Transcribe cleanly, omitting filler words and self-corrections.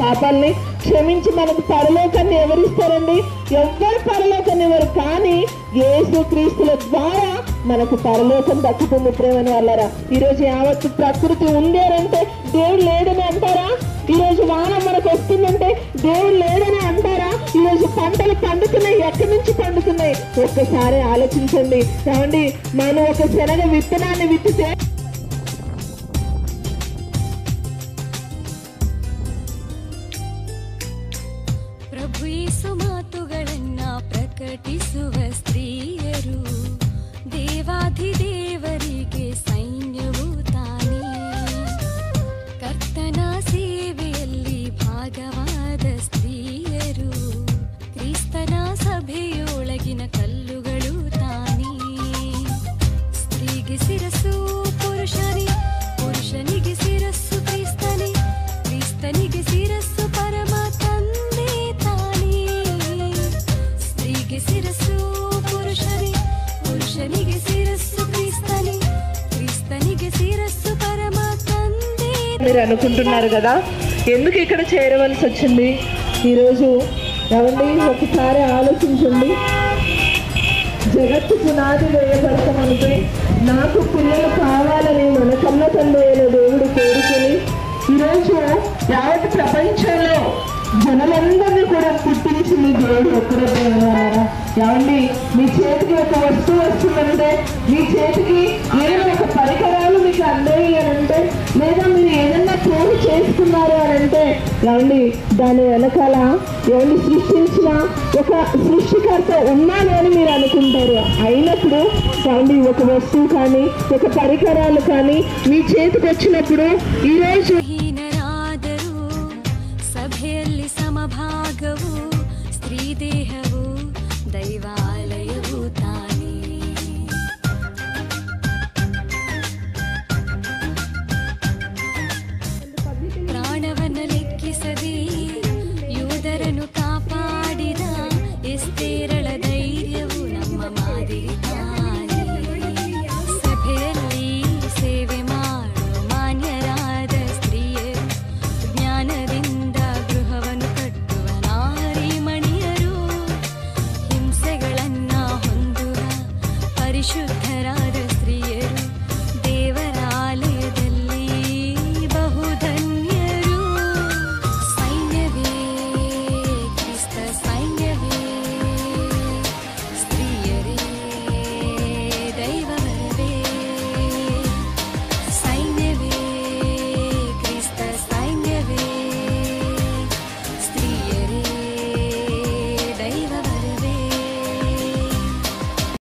పాపాలని క్షమించి మనకు పరలోకాన్ని ఎవరిస్తారండి? ఎవ్వరు పరలోకాన్ని ఇవ్వరు. కానీ యేసు క్రీస్తుల ద్వారా మనకు పరలోకం దక్కుతుంది. ప్రేమని వాళ్ళరా, ఈరోజు యావత్తు ప్రకృతి ఉంది అంటే దేవుడు లేడని అంటారా? ఈరోజు వాన మనకు వస్తుందంటే దేవుడు లేడని అంటారా? ఈరోజు పంటలు పండుతున్నాయి, ఎక్కడి నుంచి పండుతున్నాయి? ఒక్కసారి ఆలోచించండి. ఏమండి, మనం ఒక శనగ విత్తనాన్ని విత్తితే ಪ್ರಭು ಯೇಸು ಮಾತುಗಳನ್ನ ಪ್ರಕಟಿಸುವ ಸ್ತ್ರೀಯರು, ದೇವಾಧಿದೇವರಿಗೆ ಸೈನ್ಯವು ತಾನೇ. ಕರ್ತನ ಸೇವೆಯಲ್ಲಿ ಭಾಗವಾದ ಸ್ತ್ರೀಯರು, ಕ್ರಿಸ್ತನ ಸಭೆಯೊಳಗಿನ ಕಲ್ಲುಗಳು ತಾನೇ. ಸ್ತ್ರೀಗೆ ಶಿರಸ್ಸು ಪುರುಷನೇ, ಪುರುಷನಿಗೆ ಶಿರಸ್ಸು ಕ್ರಿಸ್ತನೇ, ಕ್ರಿಸ್ತನಿಗೆ ಶಿರಸ್ಸು ಪರಮ ತಂದೆ ತಾನೇ. ಸ್ತ್ರೀಗೆ ಶಿರಸ್ಸು ಪುರುಷನೇ, ಪುರುಷನಿಗೆ ಶಿರಸ್సు క్రీస్తనే, క్రీస్తనిగే శిరస్సు పరమ తండ్రి. మీరు అనుకుంటున్నారు కదా ఎందుకు ఇక్కడ చేరవలసి వచ్చింది ఈరోజు? ఏమండి, ఒకసారి ఆలోచించండి. జగత్తు పునాది వేయబడతామంటే నాకు పిల్లలు కావాలని మన కన్న తండ్రి అయిన దేవుడు కోరుకొని ఈరోజు యావత్ ప్రపంచంలో జనులందరినీ కూడా పుట్టించింది దేవుడు ఒక్కడే. ప్రేమన్నారా? ఏమండి, మీ చేతికి ఒక వస్తువు వస్తుందంటే, మీ చేతికి ఏదైనా ఒక పరికరాలు మీకు అందాయి అని అంటే, లేదా మీరు ఏదైనా ప్రేమ చేసుకున్నారు అని అంటే, ఏమండి దాని వెనకాల ఏమండి సృష్టించిన ఒక సృష్టికర్త ఉన్నాను అని మీరు అనుకుంటారు. అయినప్పుడు ఏమండి ఒక వస్తువు కానీ ఒక పరికరాలు కానీ మీ చేతికి వచ్చినప్పుడు ఈరోజు ಸಭೆಯಲ್ಲಿ ಸಮಭಾಗವು ಸ್ತ್ರೀ ದೇಹವು ದೈವಾಲಯವು ತಾನೇ. ಪ್ರಾಣವನ್ನು ಲೆಕ್ಕಿಸದೆ ಯೋಧರನ್ನು ಕಾಪಾಡಿದ ಎಸ್ತೇರಳ ಧೈರ್ಯವು ನಮ್ಮ ಮಾದರಿ ತಾನೇ. ಸಭೆಯಲ್ಲಿ ಸೇವೆ ಮಾಡು ಮಾನ್ಯರಾದ ಸ್ತ್ರೀಯರು, ಜ್ಞಾನದಿಂದ ಗೃಹವನ್ನು ಕಟ್ಟುವ ನಾರಿಮಣಿಯರು, ಹಿಂಸೆಗಳನ್ನ ಹೊಂದುವ ಪರಿಶುದ್ಧ